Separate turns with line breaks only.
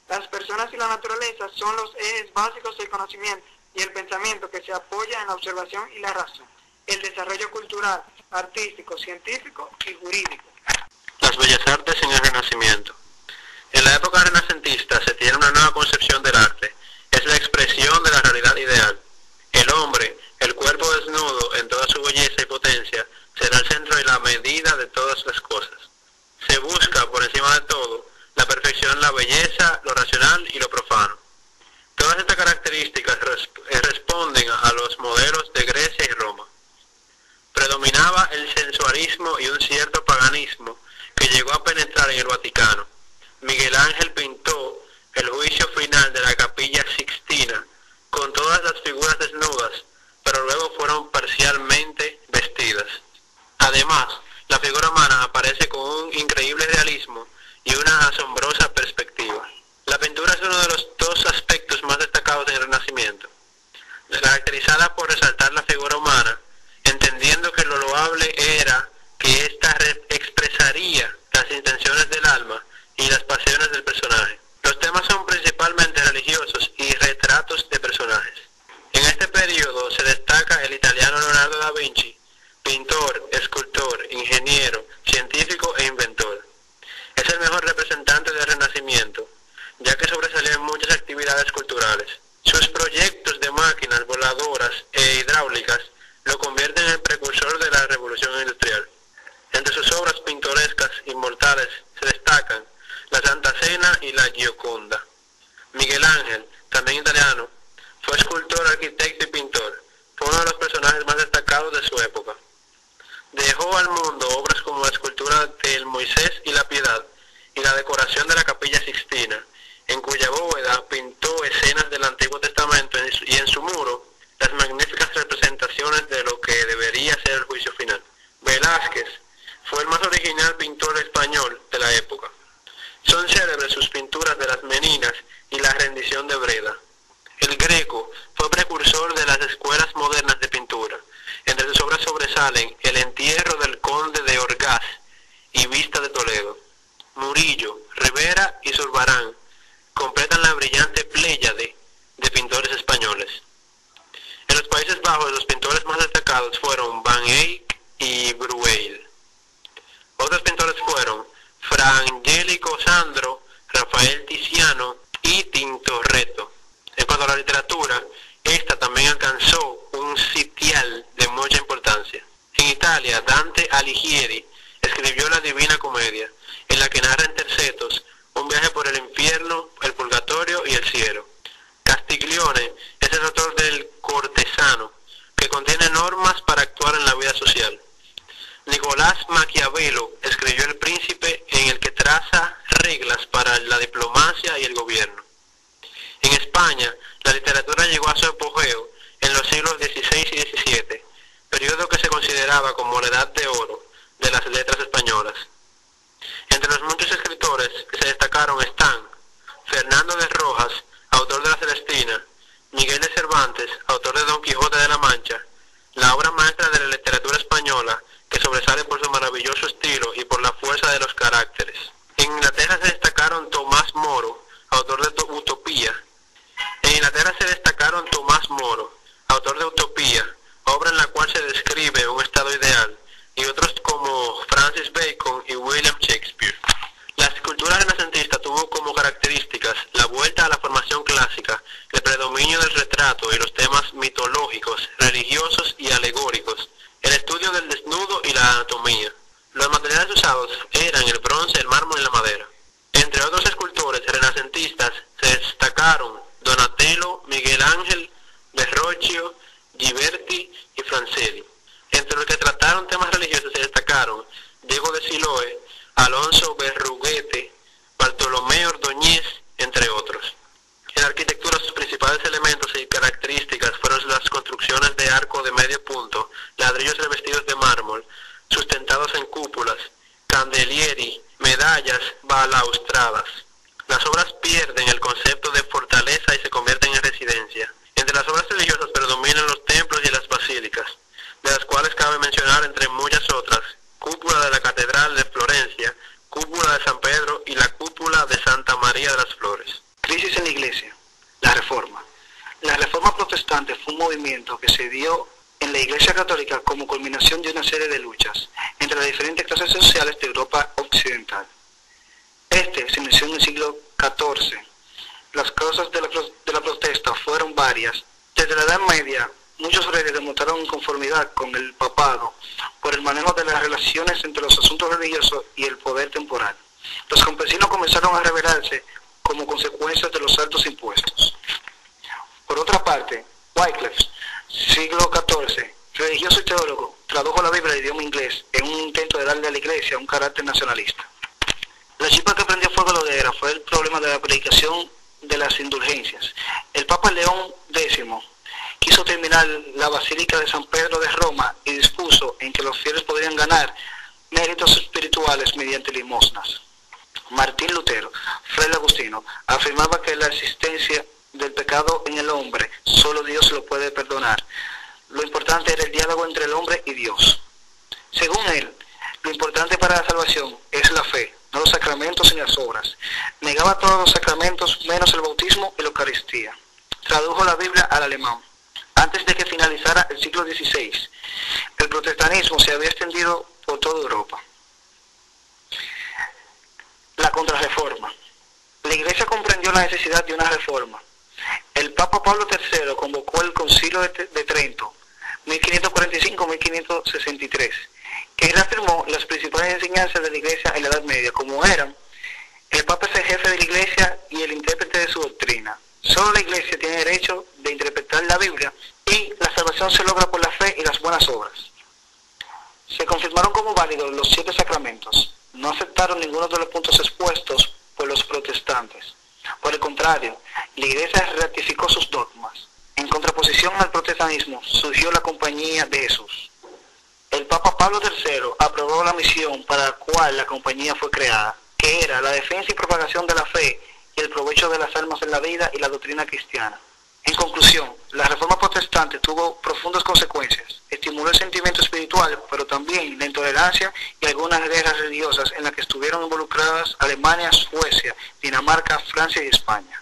Las personas y la naturaleza son los ejes básicos del conocimiento y el pensamiento que se apoya en la observación y la razón, el desarrollo cultural, artístico, científico y jurídico.
Las bellas artes en el Renacimiento. En la época renacentista se tiene una nueva concepción del arte. Es la expresión de la realidad ideal. El hombre, el cuerpo desnudo en toda su belleza y potencia, será el centro y la medida de todas las cosas. Se busca, por encima de todo, la perfección, la belleza, lo racional y lo profano. Todas estas características responden a los modelos de Grecia y Roma. Predominaba el sensualismo y un cierto paganismo que llegó a penetrar en el Vaticano. Miguel Ángel pintó el juicio final de la Capilla Sixtina con todas las figuras desnudas, pero luego fueron parcialmente vestidas. Además, la figura humana aparece con un increíble realismo y una asombrosa perspectiva. La pintura es uno de los dos aspectos más destacados del Renacimiento, caracterizada por resaltar la figura humana, entendiendo que lo loable era que ésta expresaría las intenciones del alma y las pasiones del personaje. Los temas son principalmente religiosos y retratos de personajes. En este periodo se destaca el italiano Leonardo da Vinci, pintor, escultor, ingeniero, científico e inventor. Es el mejor representante del Renacimiento, ya que sobresalió en muchas actividades culturales. Sus proyectos de máquinas voladoras e hidráulicas lo convierten en el precursor de la revolución industrial. Entre sus obras pintorescas inmortales se destacan la Santa Cena y la Gioconda. Miguel Ángel, también italiano, fue escultor, arquitecto y pintor. Fue uno de los personajes más destacados de su época. Dejó al mundo obras como la escultura del Moisés y la Piedad y la decoración de la Capilla Sixtina, en cuya bóveda pintó escenas del Antiguo Testamento y en su muro las magníficas representaciones de lo que debería ser el juicio final. Velázquez fue el más original pintor español de la época. Son célebres sus pinturas de las Meninas y la rendición de Breda. El Greco fue precursor de las escuelas modernas de pintura. Entre sus obras sobresalen El entierro del conde de Orgaz y Vista de Toledo. Murillo, Rivera y Zurbarán completan la brillante pléyade de pintores españoles. En los Países Bajos, los pintores más destacados fueron Van Eyck y Brueghel. Otros pintores fueron Fra Angelico Sandro, Rafael Tiziano y Tintoretto. En cuanto a la literatura, esta también alcanzó un sitial de mucha importancia. En Italia, Dante Alighieri escribió la Divina Comedia, en la que narra en tercetos un viaje por el infierno, el purgatorio y el cielo. Castiglione es el autor del Cortesano, que contiene normas para actuar en la vida social. Nicolás Maquiavelo escribió El Príncipe, en el que traza reglas para la diplomacia y el gobierno. En España, la literatura llegó a su apogeo en los siglos XVI y XVII, periodo que se consideraba como la edad de oro de las letras españolas. Entre los muchos escritores que se destacaron están Fernando de Rojas, autor de La Celestina, Miguel de Cervantes, autor de Don Quijote de la Mancha, la obra maestra de la literatura española, que sobresale por su maravilloso estilo y por la fuerza de los caracteres. En Inglaterra se destacaron Tomás Moro, autor de Utopía. En Inglaterra se destacaron Tomás Moro, autor de Utopía, obra en la cual se describe un estado ideal, y otros como Francis Bacon y William Shakespeare. La escultura renacentista tuvo como características la vuelta a la formación clásica, el predominio del retrato y los temas mitológicos, religiosos y alegóricos, el estudio del desnudo y la anatomía. Los materiales usados eran el bronce, el mármol y la madera. Entre otros escultores renacentistas se destacaron Donatello, Miguel Ángel, Verrocchio, Ghiberti y Francelli. Entre los que trataron temas religiosos se destacaron Diego de Siloé, Alonso Berruguete, Bartolomé Ordóñez, entre otros. En la arquitectura, sus principales elementos y características fueron las construcciones de arco de medio punto, ladrillos revestidos de mármol, sustentados en cúpulas, candelieri, medallas, balaustradas. Las obras pierden el concepto de fortaleza y se convierten en residencia. Entre las obras religiosas predominan los templos y las basílicas, de las cuales cabe mencionar, entre muchas otras, cúpula de la Catedral de Florencia, cúpula de San Pedro y la cúpula de Santa María de las Flores.
Reforma Protestante fue un movimiento que se dio en la Iglesia Católica como culminación de una serie de luchas entre las diferentes clases sociales de Europa Occidental. Se inició en el siglo XIV. Las causas de la protesta fueron varias. Desde la Edad Media, muchos reyes demostraron inconformidad con el papado por el manejo de las relaciones entre los asuntos religiosos y el poder temporal. Los campesinos comenzaron a rebelarse como consecuencia de los altos impuestos. Por otra parte, Wycliffe, siglo XIV, religioso y teólogo, tradujo la Biblia al idioma inglés en un intento de darle a la Iglesia un carácter nacionalista. La chispa que prendió fuego a la hoguera fue el problema de la predicación de las indulgencias. El Papa León X quiso terminar la Basílica de San Pedro de Roma y dispuso en que los fieles podrían ganar méritos espirituales mediante limosnas. Martín Lutero, Fray Agustino, afirmaba que la existencia del pecado en el hombre solo Dios lo puede perdonar. Lo importante era el diálogo entre el hombre y Dios. Según él, lo importante para la salvación es la fe, no los sacramentos ni las obras. Negaba todos los sacramentos menos el bautismo y la Eucaristía. Tradujo la Biblia al alemán. Antes de que finalizara el siglo XVI, el protestantismo se había extendido por toda Europa. La Contrarreforma. La Iglesia comprendió la necesidad de una reforma. El Papa Pablo III convocó el Concilio de Trento, 1545-1563, que reafirmó las principales enseñanzas de la Iglesia en la Edad Media, como eran: el Papa es el jefe de la Iglesia y el intérprete de su doctrina. Solo la Iglesia tiene derecho de interpretar la Biblia y la salvación se logra por la fe y las buenas obras. Se confirmaron como válidos los 7 sacramentos. No aceptaron ninguno de los puntos expuestos por los protestantes. Por el contrario, la Iglesia ratificó sus dogmas. En contraposición al protestantismo surgió la Compañía de Jesús. El Papa Pablo III aprobó la misión para la cual la compañía fue creada, que era la defensa y propagación de la fe y el provecho de las almas en la vida y la doctrina cristiana. En conclusión, la Reforma Protestante tuvo profundas consecuencias. Estimuló el sentimiento espiritual, pero también la intolerancia y algunas guerras religiosas en las que estuvieron involucradas Alemania, Suecia, Dinamarca, Francia y España.